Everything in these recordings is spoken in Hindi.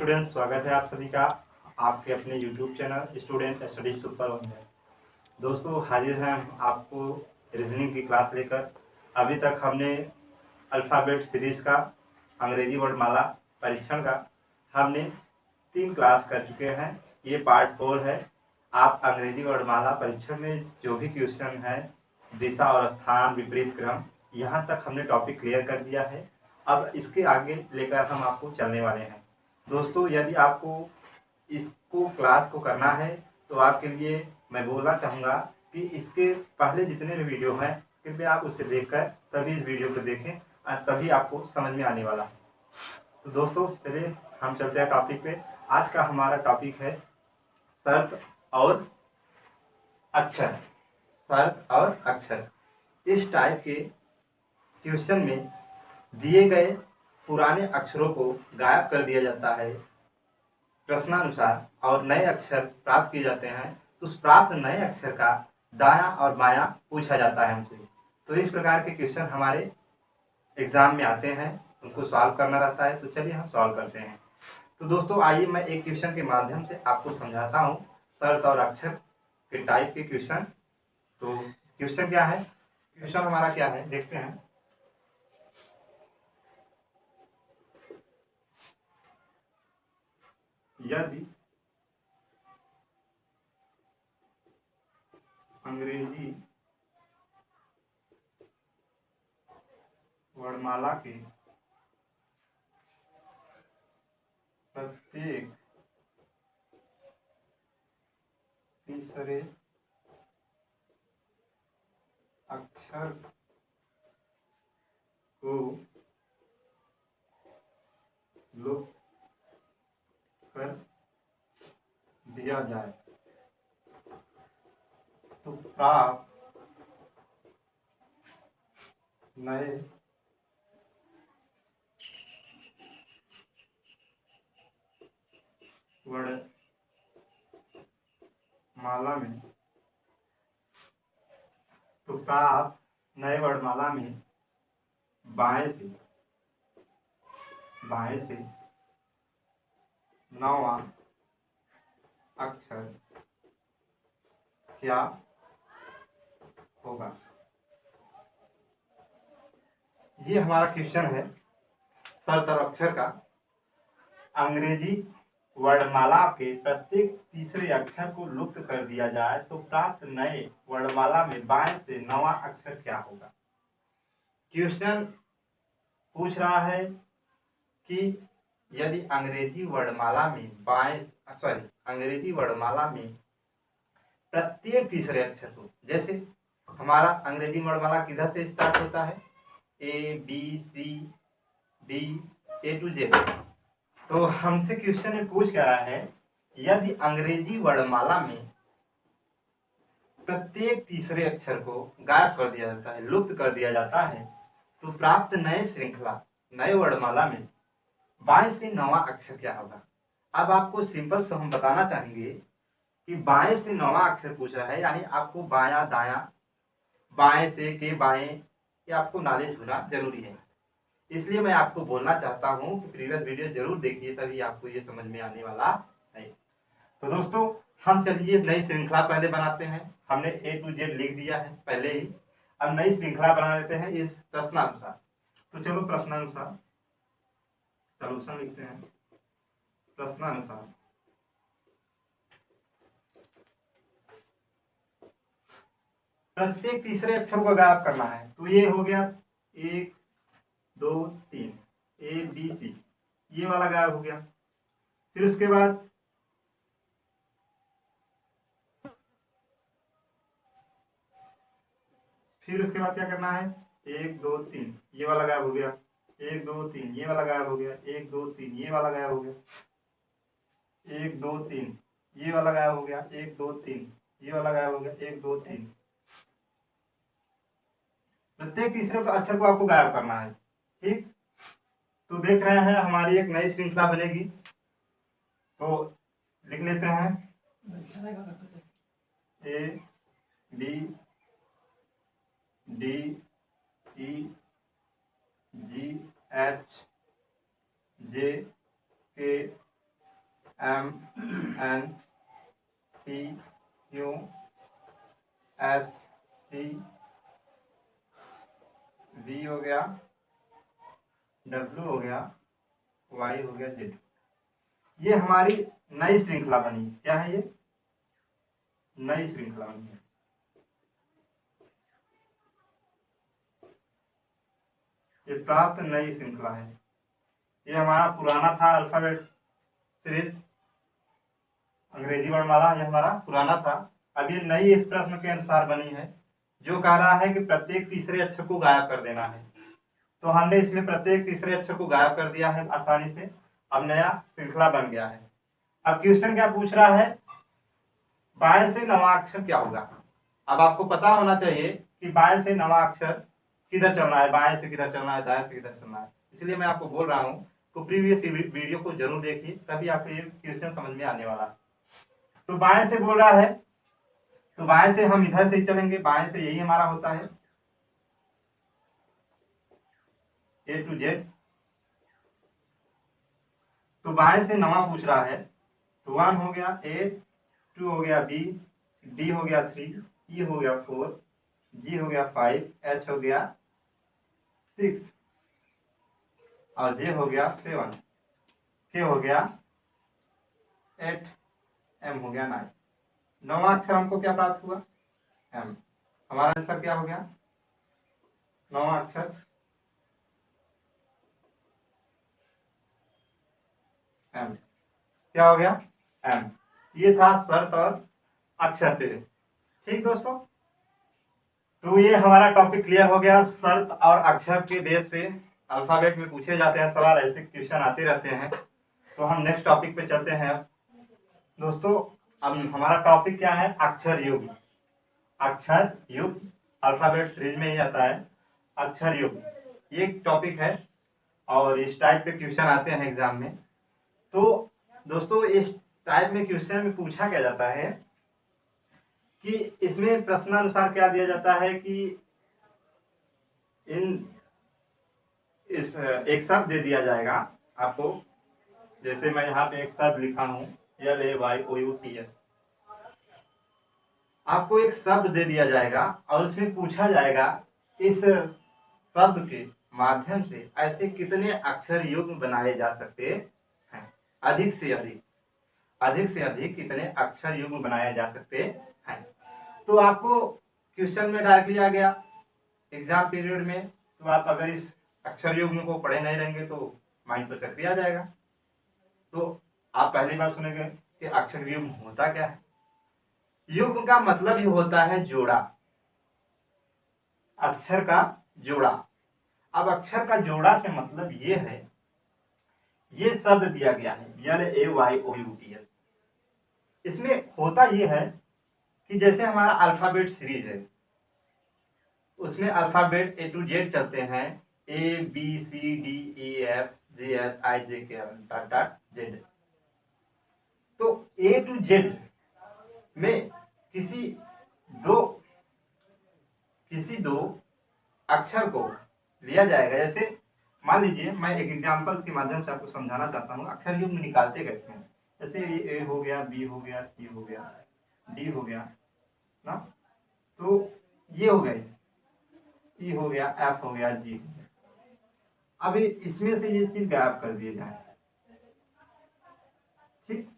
स्टूडेंट्स, स्वागत है आप सभी का आपके अपने YouTube channel student study super one में। दोस्तों, हाजिर हैं हम आपको रीजनिंग की क्लास लेकर। अभी तक हमने अल्फ़ाबेट सीरीज का अंग्रेजी वर्णमाला परीक्षण का हमने 3 क्लास कर चुके हैं। ये पार्ट 4 है। आप अंग्रेजी वर्णमाला परीक्षण में जो भी क्वेश्चन है, दिशा और स्थान, विपरीत क्रम, यहाँ तक हमने टॉपिक क्लियर कर दिया है। अब इसके आगे लेकर हम आपको चलने वाले हैं। दोस्तों, यदि आपको इसको क्लास को करना है तो आपके लिए मैं बोलना चाहूँगा कि इसके पहले जितने भी वीडियो हैं, कृपया आप उसे देखकर तभी इस वीडियो को देखें और तभी आपको समझ में आने वाला है। तो दोस्तों, चलिए हम चलते हैं टॉपिक पे। आज का हमारा टॉपिक है शर्त और अक्षर। शर्त और अक्षर। इस टाइप के क्वेश्चन में दिए गए पुराने अक्षरों को गायब कर दिया जाता है प्रश्नानुसार और नए अक्षर प्राप्त किए जाते हैं। तो उस प्राप्त नए अक्षर का दायां और बायां पूछा जाता है हमसे। तो इस प्रकार के क्वेश्चन हमारे एग्जाम में आते हैं, उनको सॉल्व करना रहता है। तो चलिए हम सॉल्व करते हैं। तो दोस्तों, आइए मैं एक क्वेश्चन के माध्यम से आपको समझाता हूँ शर्त और अक्षर के टाइप के क्वेश्चन। तो क्वेश्चन क्या है, क्वेश्चन हमारा क्या है, देखते हैं। यदि अंग्रेजी वर्णमाला के प्रत्येक तीसरे अक्षर को लुप्त कर दिया जाए तो प्राप्त नए वर्णमाला में बाएं से नौवां अक्षर क्या होगा। ये हमारा क्वेश्चन है शर्त और अक्षर का। अंग्रेजी वर्णमाला के प्रत्येक तीसरे अक्षर को लुप्त कर दिया जाए तो प्राप्त नए वर्णमाला में बाएं से नौवां अक्षर क्या होगा। क्वेश्चन पूछ रहा है कि यदि अंग्रेजी वर्णमाला में प्रत्येक तीसरे अक्षर को, जैसे हमारा अंग्रेजी वर्णमाला किधर से स्टार्ट होता है, ABCD A to Z। तो हमसे क्वेश्चन में पूछ रहा है यदि अंग्रेजी वर्णमाला में प्रत्येक तीसरे अक्षर को गायब कर दिया जाता है, लुप्त कर दिया जाता है, तो प्राप्त नए वर्णमाला में बाएं से नौवां अक्षर क्या होगा। अब आपको सिंपल से हम बताना चाहेंगे कि बाएं से नौवां अक्षर पूछ रहा है, यानी आपको बायां दायां, बाएं से के बाएं, ये आपको नॉलेज होना जरूरी है। इसलिए मैं आपको बोलना चाहता हूं कि प्रीवियस वीडियो जरूर देखिए, तभी आपको ये समझ में आने वाला है। तो दोस्तों, हम चलिए नई श्रृंखला पहले बनाते हैं। हमने A to Z लिख दिया है पहले ही। अब नई श्रृंखला बना लेते हैं इस प्रश्नानुसार। तो चलो प्रश्नानुसार सॉल्यूशन लिखते हैं। प्रश्नानुसार प्रत्येक तीसरे अक्षर को गायब करना है। तो ये हो गया 1 2 3 ABC, ये वाला गायब हो गया। फिर उसके बाद क्या करना है, 1 2 3, ये वाला गायब हो गया। 1 2 3, ये वाला गायब हो गया। 1 2 3, ये वाला गायब हो गया। 1 2 3, ये वाला गायब हो गया। 1 2 3, ये वाला गायब हो गया। 1 2 3, प्रत्येक तीसरे अक्षर को आपको गायब करना है। ठीक, तो देख रहे हैं हमारी एक नई श्रृंखला बनेगी। तो लिख लेते हैं ABDEGJK M N P Q S T V हो गया, W हो गया, Y हो गया, Z। ये हमारी नई श्रृंखला बनी। क्या है ये? नई श्रृंखला बनी है। ये प्राप्त नई श्रृंखला है। ये हमारा पुराना था अल्फाबेट सीरीज, अंग्रेजी वर्णमाला, ये हमारा पुराना था। अब ये नई इस प्रश्न के अनुसार बनी है, जो कह रहा है कि प्रत्येक तीसरे अक्षर को गायब कर देना है। तो हमने इसमें प्रत्येक तीसरे अक्षर को गायब कर दिया है आसानी से। अब नया श्रृंखला बन गया है। अब क्वेश्चन क्या पूछ रहा है? बाएं से नवा अक्षर क्या होगा? अब आपको पता होना चाहिए कि बाएं से नवा अक्षर किधर चलना है, बाएं से किधर चलना है, दाएं से किधर चलना है। इसलिए मैं आपको बोल रहा हूँ तो प्रीवियस वीडियो को जरूर देखिए, तभी आपको ये क्वेश्चन समझ में आने वाला है। तो बाएं से बोल रहा है, तो बाएं से हम इधर से ही चलेंगे। बाएं से यही हमारा होता है A to Z। तो बाएं से नवा पूछ रहा है, तो 1 हो गया A, 2 हो गया B, D हो गया 3, E हो गया 4, G हो गया 5, H हो गया 6 और J हो गया 7, K हो गया 8, M हो गया 9। नवा अक्षर हमको क्या प्राप्त हुआ? M। हमारा आंसर क्या हो गया? नवा अक्षर M। क्या हो गया? M। ये था शर्त और अक्षर पे। ठीक दोस्तों, तो ये हमारा टॉपिक क्लियर हो गया। शर्त और अक्षर के बेस पे अल्फाबेट में पूछे जाते हैं सवाल, ऐसे क्वेश्चन आते रहते हैं। तो हम नेक्स्ट टॉपिक पे चलते हैं दोस्तों। अब हमारा टॉपिक क्या है? अक्षर युग। अक्षर युग अल्फाबेट सीरीज में ही आता है। अक्षर युग ये टॉपिक है और इस टाइप के क्वेश्चन आते हैं एग्जाम में। तो दोस्तों इस टाइप में क्वेश्चन में पूछा क्या जाता है कि इसमें प्रश्नानुसार क्या दिया जाता है कि एक शब्द दे दिया जाएगा आपको। जैसे मैं यहाँ पे एक शब्द लिखा हूँ LAYOUTS। आपको एक शब्द दे दिया जाएगा और उसमें पूछा जाएगा इस शब्द के माध्यम से ऐसे कितने अक्षर युग्म बनाए जा सकते हैं। अधिक से अधिक कितने अक्षर युग्म बनाए जा सकते हैं। तो आपको क्वेश्चन में डायरेक्टली आ गया एग्जाम पीरियड में। तो आप अगर इस अक्षर युग्म को पढ़े नहीं रहेंगे तो माइंड पर चक्री आ जाएगा। तो आप पहली बार सुनेंगे कि अक्षर युग्म होता क्या है। युग्म का मतलब ही होता है जोड़ा, अक्षर का जोड़ा। अब अक्षर का जोड़ा से मतलब ये है, ये शब्द दिया गया है LAYOUTS। इसमें होता ये है कि जैसे हमारा अल्फाबेट सीरीज है, उसमें अल्फाबेट A to Z चलते हैं, ABCDEFGHIJKLMNO। तो A to Z में किसी दो अक्षर को लिया जाएगा। जैसे मान लीजिए मैं एक एग्जांपल के माध्यम से आपको समझाना चाहता हूँ अक्षर युग्म निकालते कैसे हैं। जैसे A हो गया, B हो गया, C हो गया, D हो गया ना, तो ये हो गए, E हो गया, F हो गया, G हो गया। अब इसमें से ये चीज गायब कर दिए जाए। ठीक,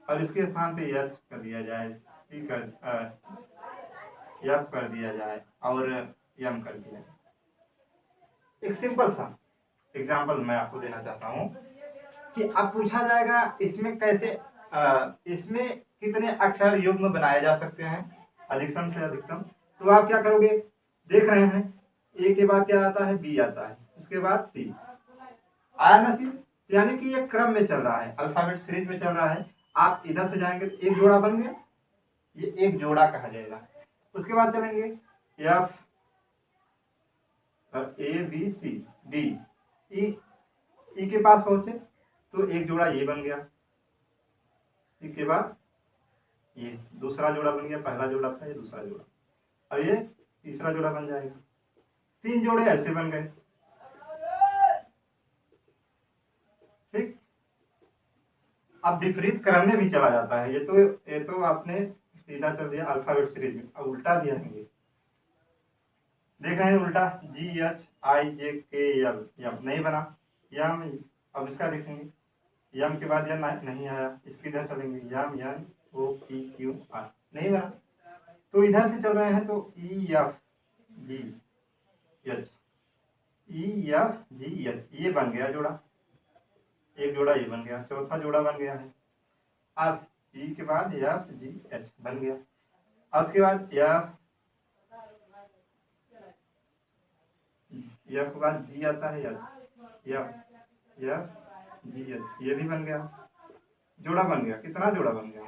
और इसके स्थान पे H कर दिया जाए, C कर F कर दिया जाए और M कर दिया जाए। एक सिंपल सा एग्जांपल मैं आपको देना चाहता हूँ कि अब पूछा जाएगा इसमें कैसे इसमें कितने अक्षर युग्म बनाए जा सकते हैं अधिकतम से अधिकतम। तो आप क्या करोगे? देख रहे हैं A के बाद क्या आता है? B आता है, उसके बाद C आया ना। C यानी कि ये क्रम में चल रहा है, अल्फाबेट सीरीज में चल रहा है। आप इधर से जाएंगे तो एक जोड़ा बन गया, ये एक जोड़ा कहा जाएगा। उसके बाद चलेंगे F ABCD, E के पास पहुंचे तो एक जोड़ा ये बन गया, C के बाद ये दूसरा जोड़ा बन गया, पहला जोड़ा था ये दूसरा जोड़ा, अब ये तीसरा जोड़ा बन जाएगा। 3 जोड़े ऐसे बन गए। ठीक, अब विपरीत क्रम में भी चला जाता है। ये तो आपने सीधा चल दिया अल्फाबेट सीरीज में। अब उल्टा भी आएंगे, देख रहे हैं उल्टा, GHIJKL, यम नहीं बना, यम। अब इसका देखेंगे, यम के बाद यम नहीं आया, इसकी इधर चलेंगे, यम NOPQR नहीं बना। तो इधर से चल रहे हैं तो EFGH, EFGH ये बन गया जोड़ा, एक जोड़ा ये बन गया, चौथा जोड़ा बन गया है। अब E के बाद FGH बन गया। अब उसके बाद यह के बाद जी आता है, जी ये भी बन गया, जोड़ा बन गया। कितना जोड़ा बन गया?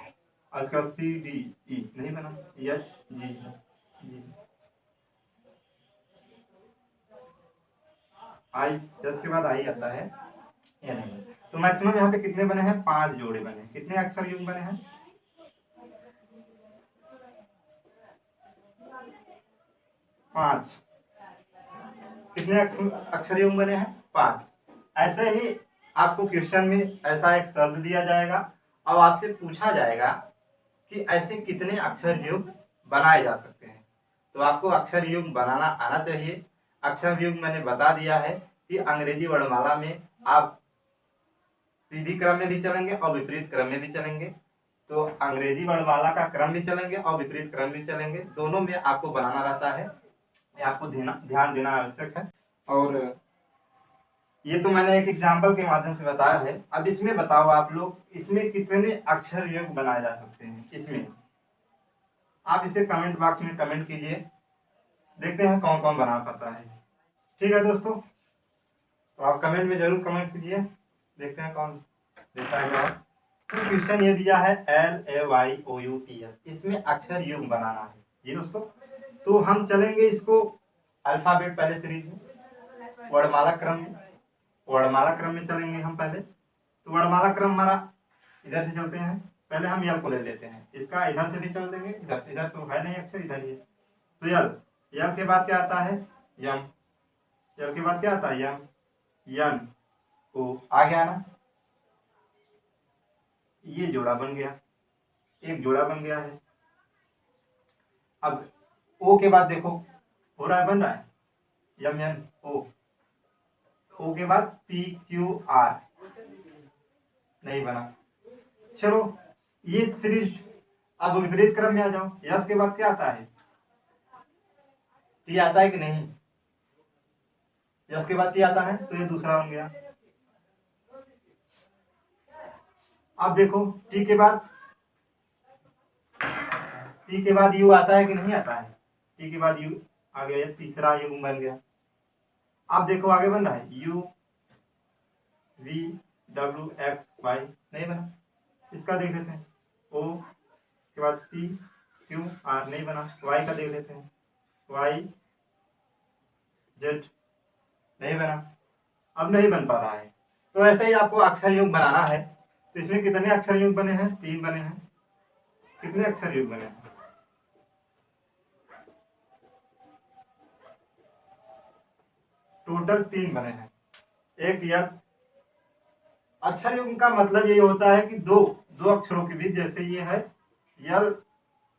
आज का CDE नहीं बना, HG आई, जब के बाद आई आता है, या नहीं। तो मैक्सिमम यहाँ पे कितने बने हैं? 5 जोड़े बने हैं। कितने अक्षर युग्म बने हैं? 5। कितने अक्षर युग्म बने हैं? 5। ऐसे ही आपको क्वेश्चन में ऐसा एक शब्द दिया जाएगा, अब आपसे पूछा जाएगा कि ऐसे कितने अक्षर युग्म बनाए जा सकते हैं। तो आपको अक्षर युग्म बनाना आना चाहिए। अक्षर युग्म मैंने बता दिया है कि अंग्रेजी वर्णमाला में आप सीधी क्रम में भी चलेंगे और विपरीत क्रम में भी चलेंगे। तो अंग्रेजी वर्णमाला का क्रम भी चलेंगे और विपरीत क्रम भी चलेंगे, दोनों में आपको बनाना रहता है। आपको ध्यान देना आवश्यक है। और ये तो मैंने एक एग्जाम्पल के माध्यम से बताया है। अब इसमें बताओ आप लोग, इसमें कितने अक्षर युग्म बनाए जा सकते हैं? इसमें आप इसे कमेंट बॉक्स में कमेंट कीजिए, देखते हैं कौन कौन बना पाता है। ठीक है दोस्तों, तो आप कमेंट में जरूर कमेंट कीजिए, देखते हैं कौन देता है जवाब। तो क्वेश्चन ये दिया है LAYOUTS, इसमें अक्षर युग्म बनाना है जी दोस्तों। तो हम चलेंगे इसको अल्फाबेट पहले सीरीज में, वर्णमाला क्रम में चलेंगे हम पहले। तो वर्णमाला क्रम हमारा इधर से चलते हैं, पहले हम यल को ले लेते हैं, इसका इधर से भी चल देंगे, इधर तो है नहीं अक्षर, इधर ही है। तो यल के बाद क्या आता है? यम। यल के बाद क्या आता है? यम, यन, ओ आ गया ना, ये जोड़ा बन गया, एक जोड़ा बन गया है। अब ओ के बाद देखो, हो रहा है, बन रहा है, यम यन ओ के बाद PQR नहीं बना। चलो ये सीरीज, अब विपरीत क्रम में आ जाओ। यस के बाद क्या आता है? टी आता है कि नहीं? यस के बाद टी आता है, तो ये दूसरा बन गया। अब देखो टी के बाद यू आता है कि नहीं आता है? टी के बाद यू आ गया, तीसरा युग्म बन गया। अब देखो आगे बन रहा है UVWXY नहीं बना, इसका देख लेते हैं। ओ के बाद PQR नहीं बना, Y का देख लेते हैं, YZ नहीं बना, अब नहीं बन पा रहा है। तो ऐसे ही आपको अक्षर युग्म बनाना है। तो इसमें कितने अक्षर युग्म बने हैं? 3 बने हैं। कितने अक्षर युग्म बने हैं? टोटल 3 बने हैं। एक यल, अक्षर युग्म का मतलब ये होता है कि दो अक्षरों के बीच, जैसे ये है यल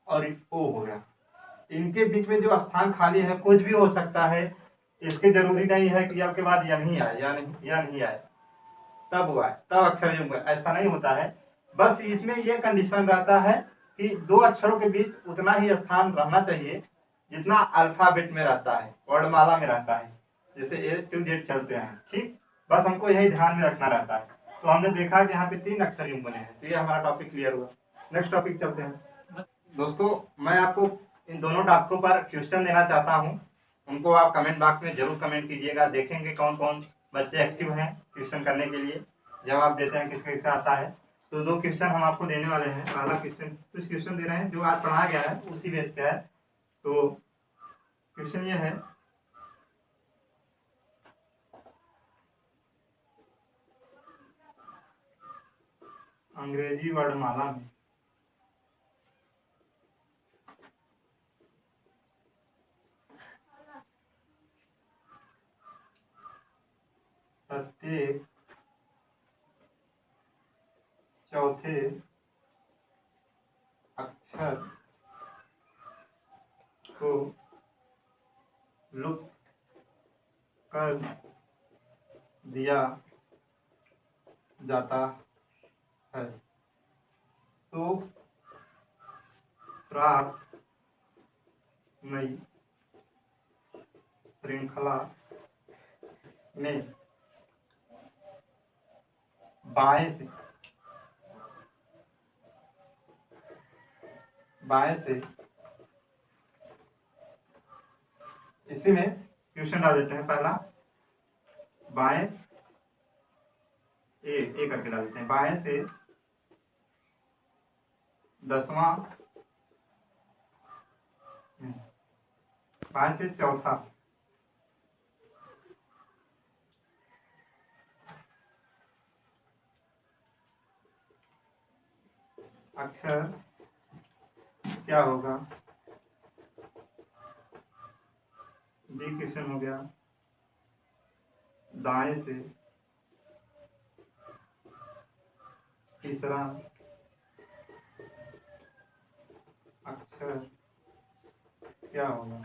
और ओ हो गया, इनके बीच में जो स्थान खाली है, कुछ भी हो सकता है। इसके जरूरी नहीं है कि यल के बाद यम ही आए या नहीं आए, तब हुआ तब अक्षर युग्म, ऐसा नहीं होता है। बस इसमें यह कंडीशन रहता है कि 2 अक्षरों के बीच उतना ही स्थान रहना चाहिए जितना अल्फाबेट में रहता है, वर्णमाला में रहता है, जैसे A to Z चलते हैं। ठीक, बस हमको यही ध्यान में रखना रहता है। तो हमने देखा कि यहाँ पे 3 अक्षर युग्म बने हैं। तो ये हमारा टॉपिक क्लियर हुआ। नेक्स्ट टॉपिक चलते हैं। दोस्तों मैं आपको इन दोनों टॉपिकों पर क्वेश्चन देना चाहता हूँ, उनको आप कमेंट बॉक्स में जरूर कमेंट कीजिएगा, देखेंगे कौन कौन बच्चे एक्टिव हैं क्वेश्चन करने के लिए, जवाब देते हैं किसका किसका आता है। तो 2 क्वेश्चन हम आपको देने वाले हैं। पहला क्वेश्चन, कुछ क्वेश्चन दे रहे हैं जो आज पढ़ाया गया है उसी बेस पे है। तो क्वेश्चन ये है, अंग्रेजी वर्णमाला में प्रत्येक लुप्त कर दिया जाता है तो प्राप्त नई श्रृंखला में बाएं से इसी में क्वेश्चन डाल देते हैं। पहला बाएं ए करके डाल देते हैं। बाएं से 10वां, बाएं से चौथा अक्षर क्या होगा। बी क्वेश्चन हो गया दाएं से तीसरा अक्षर क्या होगा।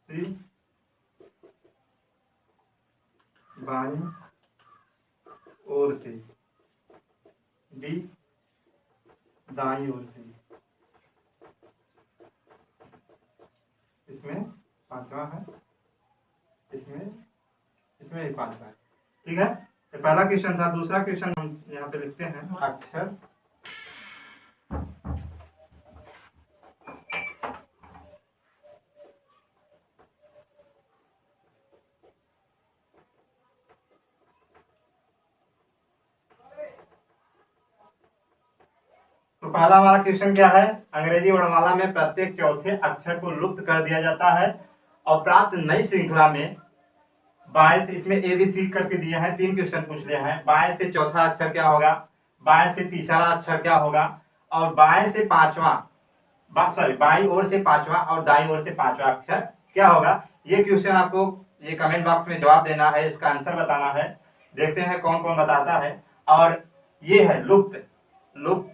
सी बाईं ओर से, डी दाईं ओर से। इसमें पांचवा है, इसमें एक पांचवा है। ठीक है, ये पहला क्वेश्चन था। दूसरा क्वेश्चन हम यहाँ पे लिखते हैं अक्षर तो पहला हमारा क्वेश्चन क्या है, अंग्रेजी वर्णमाला में प्रत्येक चौथे अक्षर को लुप्त कर दिया जाता है और प्राप्त नई श्रृंखला में बाएं से, इसमें ए बी सी करके दिए हैं, 3 क्वेश्चन पूछ लिए हैं। बाएं से चौथा अक्षर क्या होगा, बाएं से तीसरा अक्षर क्या होगा और बाएं से पांचवा, बाईं ओर से पांचवा और दाईं ओर से पांचवा अक्षर क्या होगा। ये क्वेश्चन आपको ये कमेंट बॉक्स में जवाब देना है, इसका आंसर बताना है। देखते हैं कौन कौन बताता है। और ये है लुप्त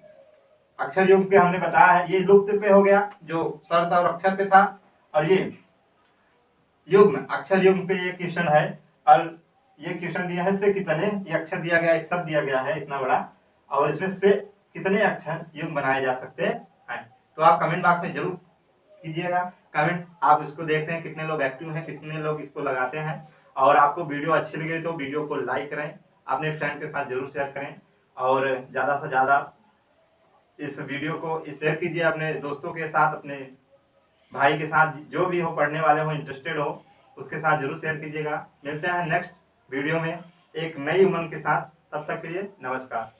अक्षर युग पे हमने बताया है, ये लुप्त पे हो गया जो शब्द और अक्षर पे था। और ये युग्म अक्षर युग्म पे ये क्वेश्चन है। और ये क्वेश्चन दिया है से कितने, ये अक्षर दिया गया, एक शब्द दिया गया है इतना बड़ा, और इसमें से कितने अक्षर युग्म बनाए जा सकते हैं। तो आप कमेंट बॉक्स में जरूर कीजिएगा कमेंट। आप इसको देखते हैं कितने लोग एक्टिव हैं, कितने लोग इसको लगाते हैं। और आपको वीडियो अच्छी लगे तो वीडियो को लाइक करें, अपने फ्रेंड के साथ जरूर शेयर करें और ज़्यादा से ज़्यादा इस वीडियो को शेयर कीजिए अपने दोस्तों के साथ, अपने भाई के साथ, जो भी हो, पढ़ने वाले हो, इंटरेस्टेड हो, उसके साथ जरूर शेयर कीजिएगा। मिलते हैं नेक्स्ट वीडियो में एक नई उमंग के साथ। तब तक के लिए नमस्कार।